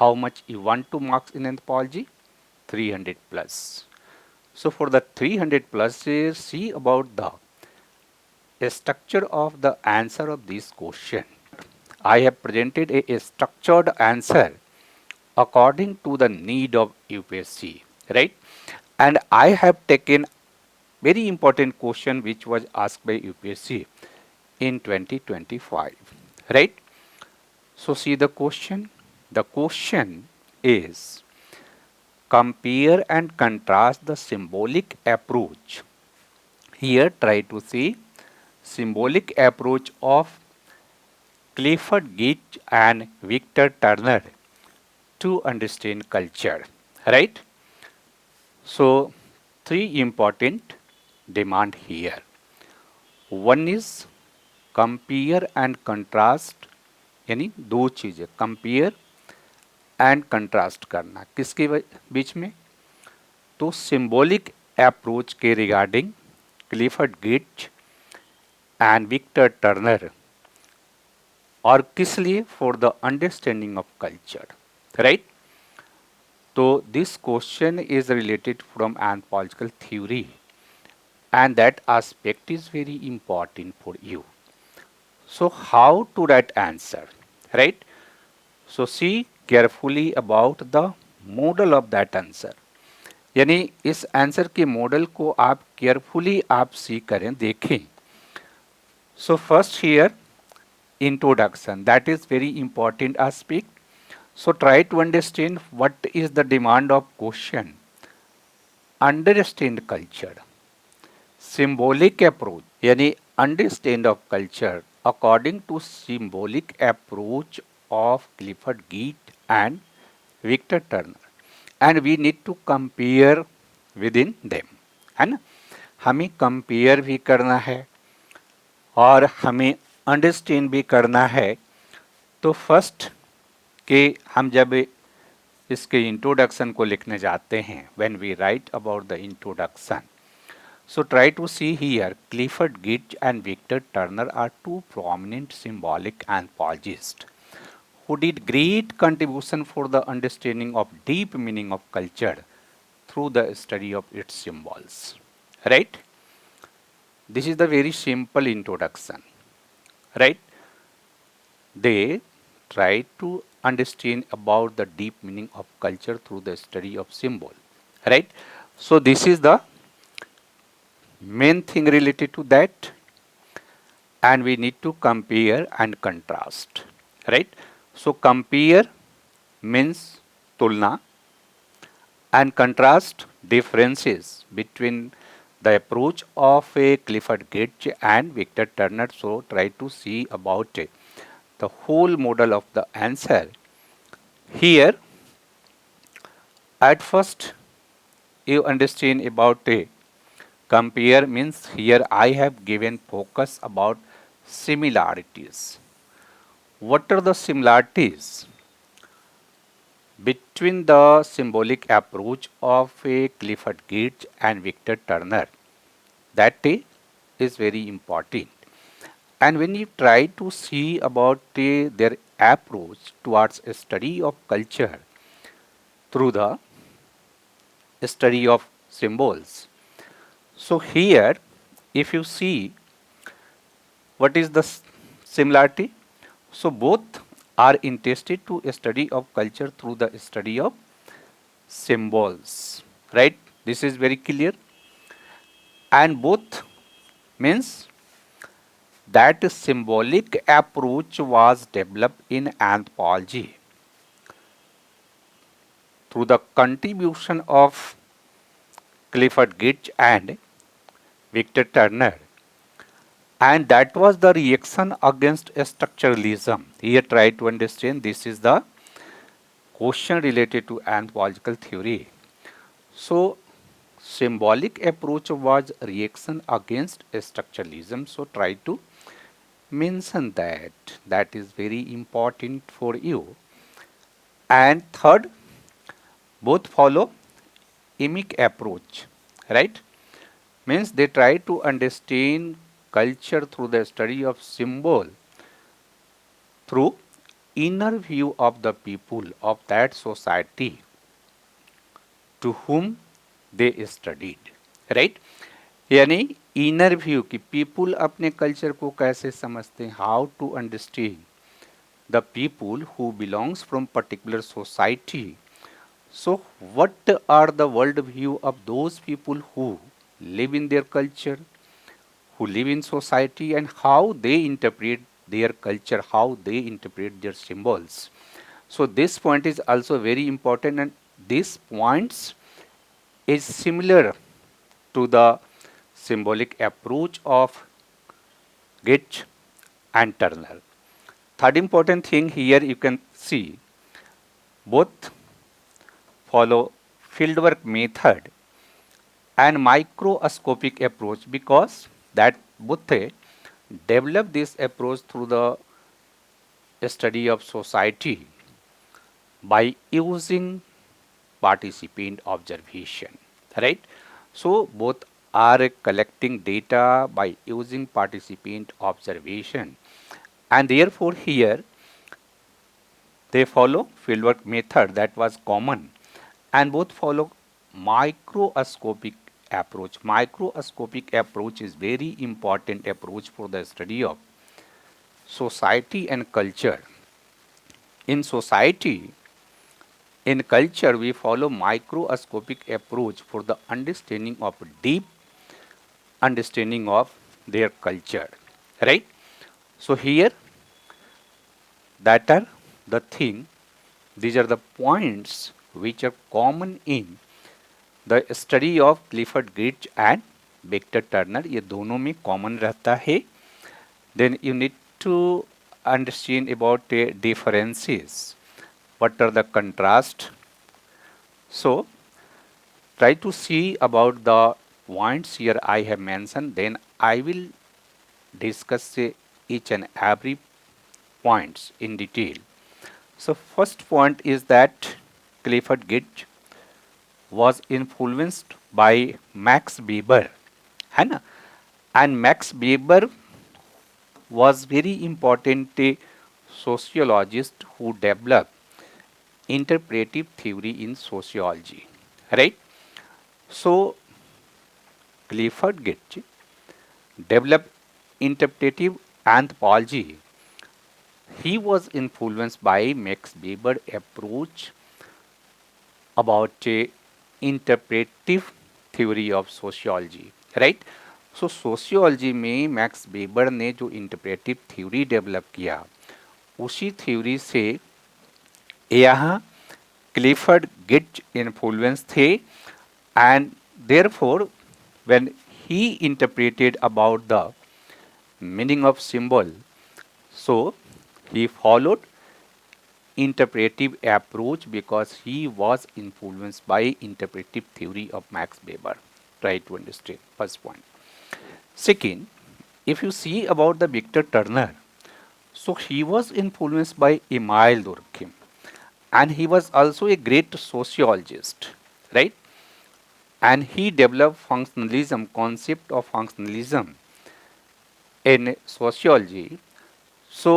how much you want to marks in anthropology? 300 plus. So for the 300 plus, see about the structure of the answer of this question. I have presented a structured answer according to the need of UPSC, right? And I have taken very important question which was asked by UPSC in 2025, right? So see the question. The question is compare and contrast the symbolic approach. Here try to see symbolic approach of Clifford Geertz and Victor Turner to understand culture, right? So three important demand here. One is compare and contrast, यानी दो चीजें compare and contrast करना किसके बीच में? तो symbolic approach के regarding Clifford Geertz and Victor Turner, और किस लिए? For the understanding of culture, right? तो this question is related from anthropological theory and that aspect is very important for you. So how to write answer, right? So see carefully about the model of that answer. यानी इस answer के model को आप carefully आप सी करें, देखें. So first here introduction, that is very important aspect. So try to understand what is the demand of question. Understand culture. Symbolic approach, यानी understand of culture according to symbolic approach of Clifford Geertz and Victor Turner, and we need to compare within them, है ना? हमें compare भी करना है और हमें understand भी करना है. तो फर्स्ट के हम जब इसके इंट्रोडक्शन को लिखने जाते हैं, when we write about the introduction, so try to see here, Clifford Geertz and Victor Turner are two prominent symbolic anthropologists who did great contribution for the understanding of deep meaning of culture through the study of its symbols. Right? This is the very simple introduction. Right? They try to understand about the deep meaning of culture through the study of symbol. Right? So this is the main thing related to that, and we need to compare and contrast, right? So compare means tulna, and contrast differences between the approach of a Clifford Geertz and Victor Turner. So try to see about it, the whole model of the answer. Here at first you understand about a compare means here I have given focus about similarities. What are the similarities between the symbolic approach of a Clifford Geertz and Victor Turner? That is very important. And when you try to see about their approach towards a study of culture through the study of symbols. So here, if you see what is the similarity? So both are interested to a study of culture through the study of symbols, right? This is very clear. And both means that symbolic approach was developed in anthropology through the contribution of Clifford Geertz and Victor Turner, and that was the reaction against structuralism. Here try to understand, this is the question related to anthropological theory. So symbolic approach was reaction against structuralism. So try to mention that. That is very important for you. And third, both follow emic approach, right? Means they try to understand culture through the study of symbol through inner view of the people of that society to whom they studied, right? यानी inner view कि people अपने culture को कैसे समझते हैं, how to understand the people who belongs from particular society. So what are the world view of those people who live in their culture, who live in society, and how they interpret their culture, how they interpret their symbols. So this point is also very important, and these points is similar to the symbolic approach of Gitch and Turner. Third important thing here you can see both follow fieldwork method and microscopic approach because that Buthe developed this approach through the study of society by using participant observation, right? So both are collecting data by using participant observation, and therefore here they follow fieldwork method that was common, and both follow microscopic approach. Microscopic approach is very important approach for the study of society and culture. In society, in culture, we follow microscopic approach for the understanding of deep understanding of their culture, right? So here, that are the thing. These are the points which are common in the study of Clifford Geertz and Victor Turner. ये दोनों में common रहता है. Then you need to understand about the differences. What are the contrast? So try to see about the points here I have mentioned. Then I will discuss each and every points in detail. So first point is that Clifford Geertz was influenced by Max Weber, है ना? And Max Weber was very important sociologist who developed interpretive theory in sociology, right? So Clifford Geertz developed interpretive anthropology. He was influenced by Max Weber approach about interpretive theory of sociology, right? So sociology में max weber ने जो interpretive theory develop किया उसी theory से यहाँ Clifford गिट्ज influence थे and therefore when he interpreted about the meaning of symbol so he followed interpretive approach because he was influenced by interpretive theory of Max Weber. Try to understand first point. Second, if you see about the Victor Turner, so he was influenced by Emile Durkheim and he was also a great sociologist, right? And he developed functionalism, concept of functionalism in sociology. So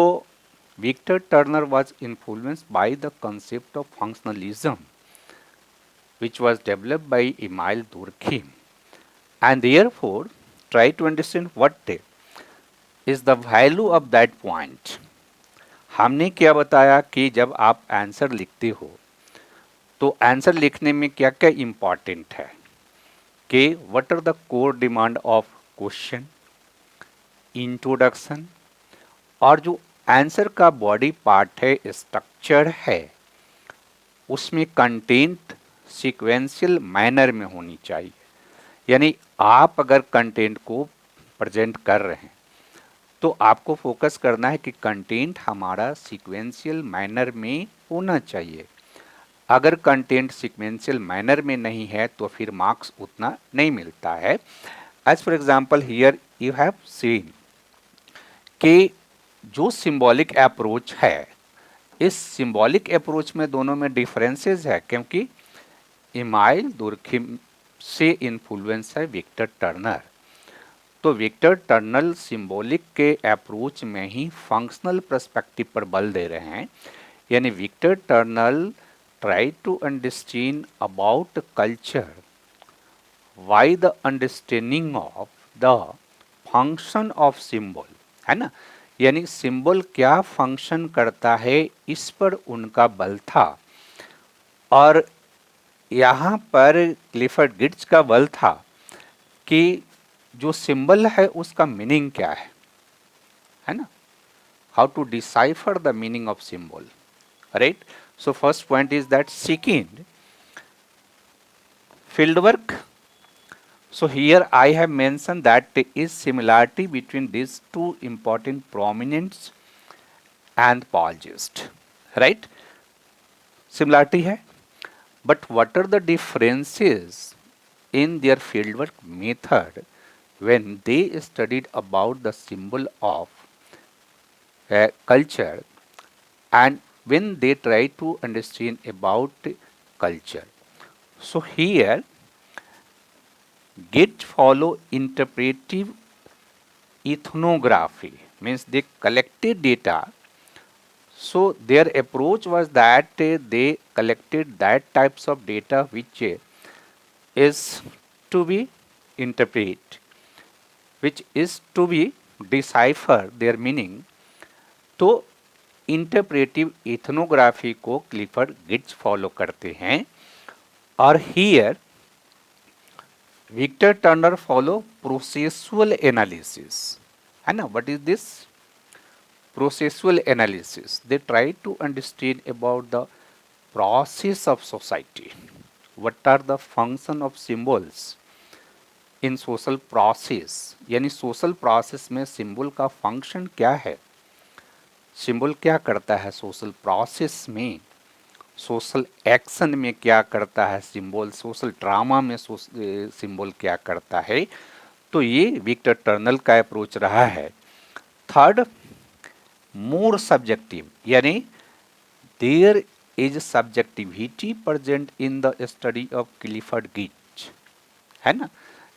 Victor Turner was influenced by the concept of functionalism, which was developed by Emile Durkheim, and therefore try to understand what is the value of that point. हमने क्या बताया कि जब आप answer लिखते हो तो answer लिखने में क्या क्या इम्पॉर्टेंट है कि what are the core demand of question, introduction, और जो आंसर का बॉडी पार्ट है, स्ट्रक्चर है, उसमें कंटेंट सीक्वेंशियल मैनर में होनी चाहिए. यानी आप अगर कंटेंट को प्रेजेंट कर रहे हैं तो आपको फोकस करना है कि कंटेंट हमारा सीक्वेंशियल मैनर में होना चाहिए. अगर कंटेंट सीक्वेंशियल मैनर में नहीं है तो फिर मार्क्स उतना नहीं मिलता है. As for example here you have seen कि जो सिंबॉलिक अप्रोच है, इस सिंबॉलिक अप्रोच में दोनों में डिफरेंसेस है क्योंकि इमाइल दुर्खिम से इन्फ्लुएंस है विक्टर टर्नर. तो विक्टर टर्नल सिंबॉलिक के अप्रोच में ही फंक्शनल पर्सपेक्टिव पर बल दे रहे हैं, यानी Victor Turner try to understand about culture by the understanding of the function of symbol, है ना, यानी सिंबल क्या फंक्शन करता है इस पर उनका बल था। और यहाँ पर क्लिफर्ड गिट्स का बल था कि जो सिंबल है उसका मीनिंग क्या है ना, how to decipher the meaning of symbol, right. So first point is that second field work. So here I have mentioned that there is similarity between these two important prominents anthropologists, right? Similarity है, but what are the differences in their fieldwork method when they studied about the symbol of culture and when they try to understand about culture? So here Git follow interpretive ethnography, means they collected data. So their approach was that they collected that types of data which is to be interpret, which is to be decipher their meaning. तो interpretive ethnography को Clifford Geertz follow करते हैं, और here Victor Turner follow processual analysis, है ना। What is this processual analysis? They try to understand about the process of society. What are the function of symbols in social process? यानी social process में symbol का function क्या है, symbol क्या करता है social process में, social action में क्या करता है symbol, social drama में symbol क्या करता है। तो ये विक्टर टर्नल का अप्रोच रहा है। थर्ड, मोर सब्जेक्टिव, यानी there is subjectivity present in the study of Clifford Geertz, है ना।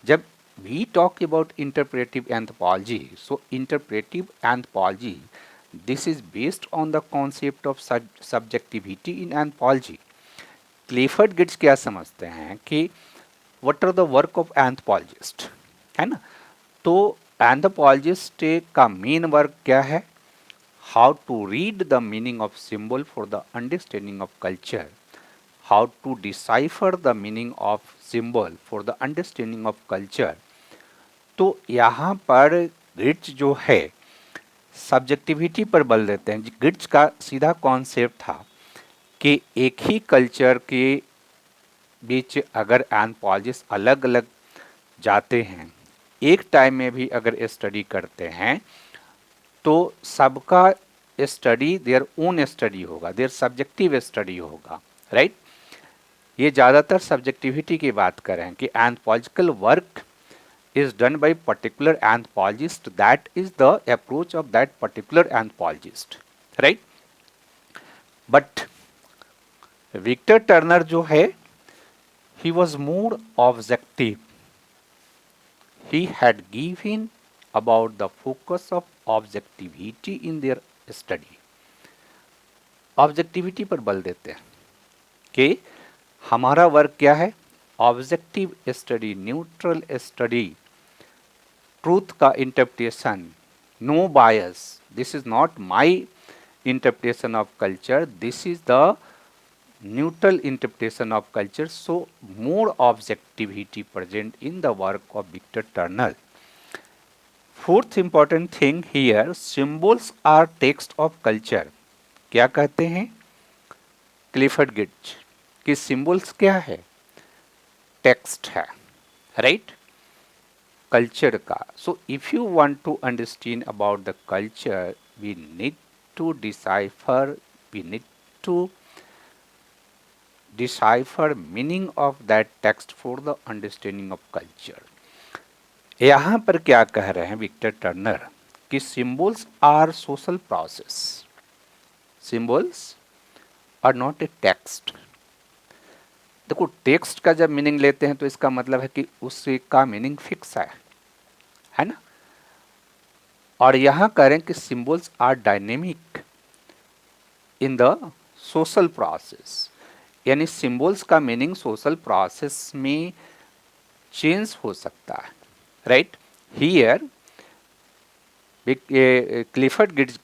जब we talk about interpretive anthropology, so interpretive anthropology this is based on the concept of subjectivity in anthropology. Clifford Geertz क्या समझते हैं कि what are the work of anthropologist, है ना। तो एंथ्रोपोलॉजिस्ट का मेन वर्क क्या है, how to read the meaning of symbol for the understanding of culture, how to decipher the meaning of symbol for the understanding of culture। तो यहाँ पर गिट्स जो है सब्जेक्टिविटी पर बल देते हैं। गिट्स का सीधा कॉन्सेप्ट था कि एक ही कल्चर के बीच अगर एंथ्रोपोलॉजिस्ट अलग अलग जाते हैं, एक टाइम में भी अगर स्टडी करते हैं, तो सबका स्टडी देयर ओन स्टडी होगा, देयर सब्जेक्टिव स्टडी होगा, राइट। ये ज़्यादातर सब्जेक्टिविटी की बात कर रहे हैं कि anthropological work is done by particular anthropologist, that is the approach of that particular anthropologist, right। but Victor Turner जो है he was more objective, he had given about the focus of objectivity in their study। Objectivity पर बल देते हैं कि हमारा work क्या है, objective study, neutral study, truth का interpretation, no bias, this is not my interpretation of culture, this is the neutral interpretation of culture. So more objectivity present in the work of Victor Turner. Fourth important thing here, symbols are text of culture. क्या कहते हैं Clifford Gits कि symbols क्या है, text है, right, culture का। So if you want to understand about the culture, we need to decipher, we need to decipher meaning of that text for the understanding of culture. यहाँ पर क्या कह रहे हैं विक्टर टर्नर कि symbols are social process, symbols are not a text. देखो text का जब मीनिंग लेते हैं तो इसका मतलब है कि उसका मीनिंग फिक्स है है ना। और यहाँ करें कि symbols are dynamic in the social process, यानी सिंबल्स का मीनिंग सोशल प्रोसेस में चेंज हो सकता है, right. Here Clifford Geertz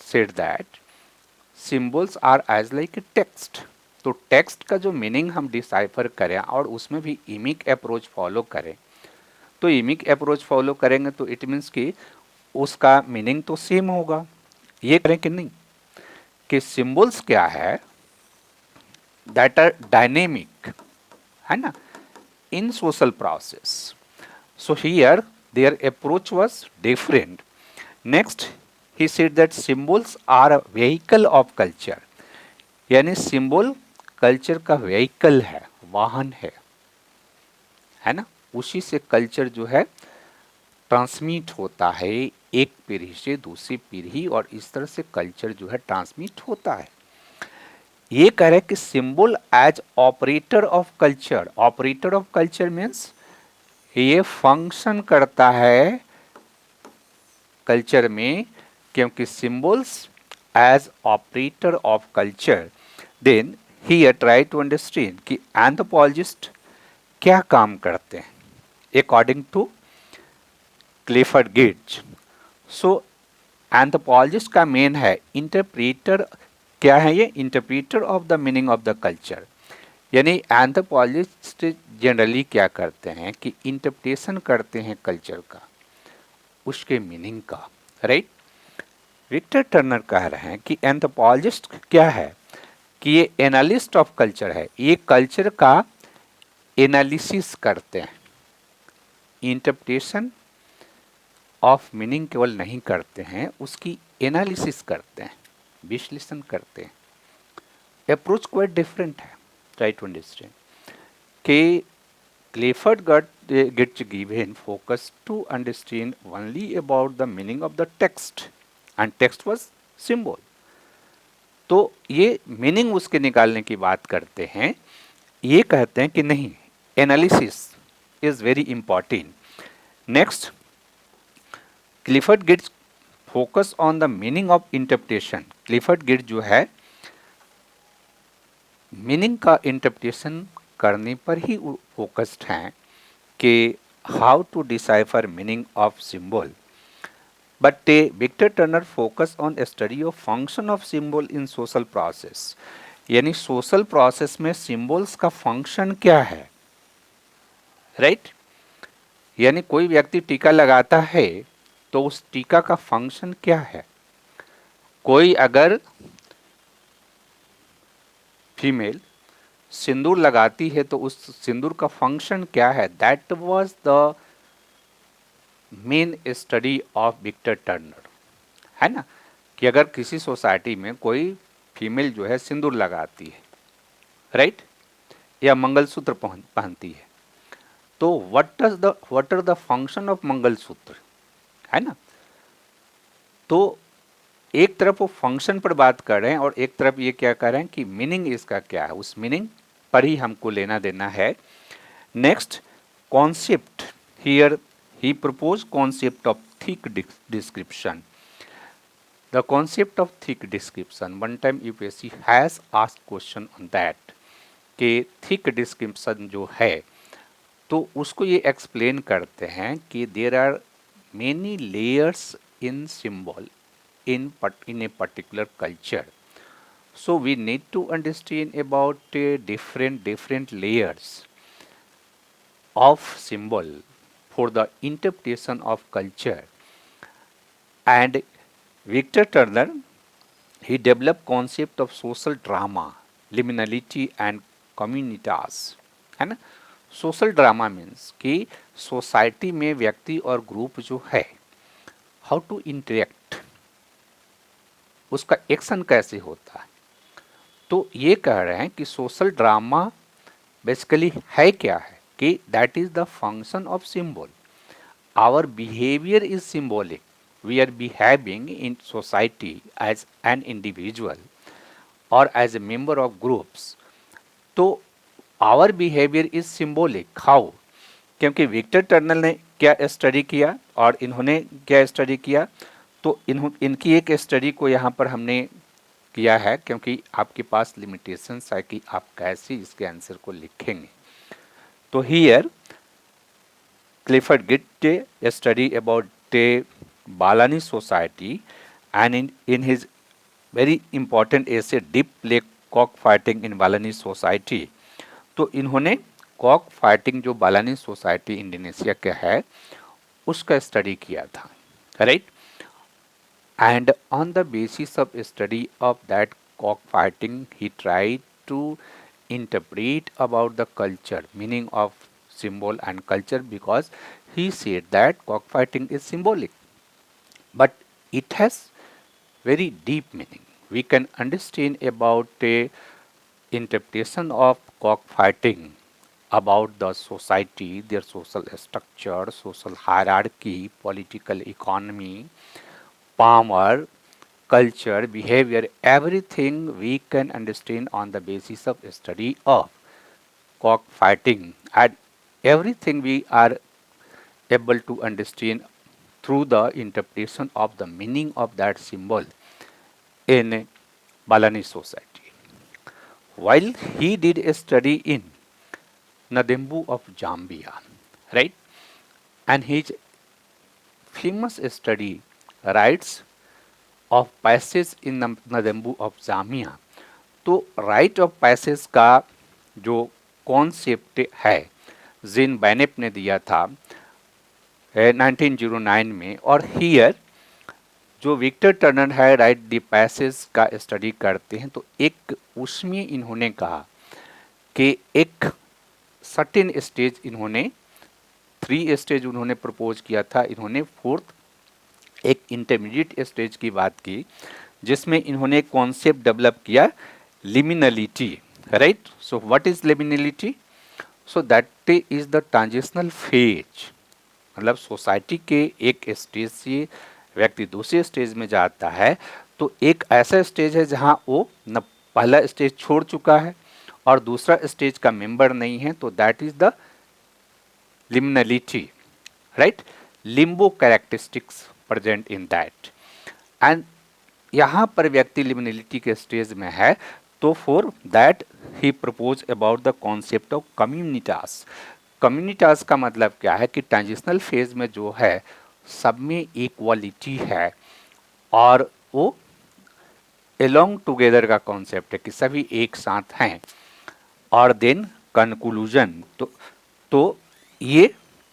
said that symbols are as like a text। तो टेक्स्ट का जो मीनिंग हम डिसाइफर करें और उसमें भी इमिक अप्रोच फॉलो करें, तो इमिक अप्रोच फॉलो करेंगे तो इट मीन्स कि उसका मीनिंग तो सेम होगा। ये करें कि नहीं, कि सिंबल्स क्या है, दैट आर डायनेमिक, है ना, in social process. So here their approach was different. Next he said that symbols are a vehicle of culture, यानी सिंबल कल्चर का व्हीकल है, वाहन है ना। उसी से कल्चर जो है ट्रांसमिट होता है एक पीढ़ी से दूसरी पीढ़ी, और इस तरह से कल्चर जो है ट्रांसमिट होता है। ये कह रहे कि symbol as operator of culture, operator of culture means ये फंक्शन करता है कल्चर में, क्योंकि symbols as operator of culture. Then here try to understand कि एंथ्रोपोलॉजिस्ट क्या काम करते हैं according to Clifford Geertz. So anthropologist का मेन है इंटरप्रेटर। क्या है ये? Interpreter of the meaning of the culture. यानी एंथ्रोपोलॉजिस्ट जनरली क्या करते हैं कि इंटरप्रिटेशन करते हैं कल्चर का, उसके मीनिंग का, राइट। विक्टर टर्नर कह रहे हैं कि एंथ्रोपोलॉजिस्ट क्या है, कि ये एनालिस्ट ऑफ कल्चर है, ये कल्चर का एनालिसिस करते हैं। इंटरप्रिटेशन ऑफ मीनिंग केवल नहीं करते हैं, उसकी एनालिसिस करते हैं, विश्लेषण करते हैं। अप्रोच क्वाइट डिफरेंट है, ट्राई टू अंडरस्टैंड कि Clifford gets given focus to understand only about the meaning of the text and text was symbol। तो ये मीनिंग उसके निकालने की बात करते हैं। ये कहते हैं कि नहीं, analysis is very important. Next, Clifford Gits focus on the meaning of interpretation. Clifford Gits जो है मीनिंग का इंटरप्रिटेशन करने पर ही फोकस्ड हैं कि how to decipher meaning of symbol. But Victor Turner focus on study of function of symbol in social process. यानी social process में symbols का फंक्शन क्या है, राइट। यानी कोई व्यक्ति टीका लगाता है तो उस टीका का फंक्शन क्या है। कोई अगर फीमेल सिंदूर लगाती है तो उस सिंदूर का फंक्शन क्या है, that was the main study of Victor Turner, है ना। कि अगर किसी सोसाइटी में कोई फीमेल जो है सिंदूर लगाती है, राइट, या मंगलसूत्र पहनती है, तो what are the function of mangalsutra, है ना। तो एक तरफ वो फंक्शन पर बात कर रहे हैं और एक तरफ ये क्या कर रहे हैं कि मीनिंग इसका क्या है, उस मीनिंग पर ही हमको लेना देना है। Next, concept. Here he propose concept of thick description. The concept of thick description, one time UPSC has asked question on that कि थिक डिस्क्रिप्शन जो है तो उसको ये एक्सप्लेन करते हैं कि there are many layers in symbol in a particular culture, so we need to understand about different layers of symbol for the interpretation of culture. And Victor Turner, he developed concept of social drama, liminality and communitas, है ना। Social drama means कि society में व्यक्ति और group जो है how to interact, उसका action कैसे होता है। तो ये कह रहे हैं कि सोशल ड्रामा बेसिकली है क्या है, कि that is the function of symbol. Our behaviour is symbolic, we are behaving in society as an individual और as a member of groups. तो our behaviour is symbolic, how, क्योंकि Victor Turner ने क्या study किया और इन्होंने क्या study किया, तो इनकी एक स्टडी को यहाँ पर हमने किया है क्योंकि आपके पास लिमिटेशंस है कि आप कैसे इसके आंसर को लिखेंगे। तो here Clifford did a study about the Balani society, and in his very important essay Deep Lake Cockfighting in Balani Society, तो इन्होंने कॉक फाइटिंग जो बालानी सोसाइटी इंडोनेशिया का है उसका स्टडी किया था, right. And on the basis of study of that cockfighting, he tried to interpret about the culture, meaning of symbol and culture, because he said that cockfighting is symbolic, but it has very deep meaning. We can understand about a interpretation of cockfighting about the society, their social structure, social hierarchy, political economy, power, culture, behavior, everything we can understand on the basis of study of cockfighting, and everything we are able to understand through the interpretation of the meaning of that symbol in Balinese society. While he did a study in Nadembu of Zambia, right, and his famous study writes of passage in Nadembu of Zambia, तो right of passage का जो concept है जिन बैनेप ने दिया था 1909 में, और here जो विक्टर टर्नर है राइट द पैसेज का स्टडी करते हैं, तो एक उसमें इन्होंने कहा कि एक सर्टेन स्टेज इन्होंने 3 स्टेज उन्होंने प्रपोज किया था, इन्होंने फोर्थ एक इंटरमीडिएट स्टेज की बात की जिसमें इन्होंने कॉन्सेप्ट डेवलप किया liminality, right. So what is liminality? So that is the transitional phase, मतलब सोसाइटी के एक स्टेज से व्यक्ति दूसरे स्टेज में जाता है, तो एक ऐसा स्टेज है जहां वो न पहला स्टेज छोड़ चुका है और दूसरा स्टेज का मेंबर नहीं है, तो that is the liminality, right. Limbo characteristics present in that, and यहाँ पर व्यक्ति लिमिनलिटी के स्टेज में है, तो for that he propose about the concept of communitas. Communitas का मतलब क्या है कि ट्रांजिशनल फेज में जो है सब में इक्वालिटी है और वो एलोंग टुगेदर का कॉन्सेप्ट है कि सभी एक साथ हैं, और देन कंक्लूजन, तो ये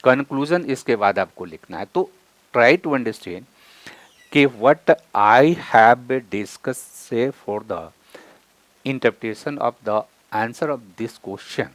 कंक्लूजन इसके बाद आपको लिखना है। तो ट्राई टू अंडरस्टैंड कि व्हाट आई हैव डिस्कस से for the interpretation of the answer of this question,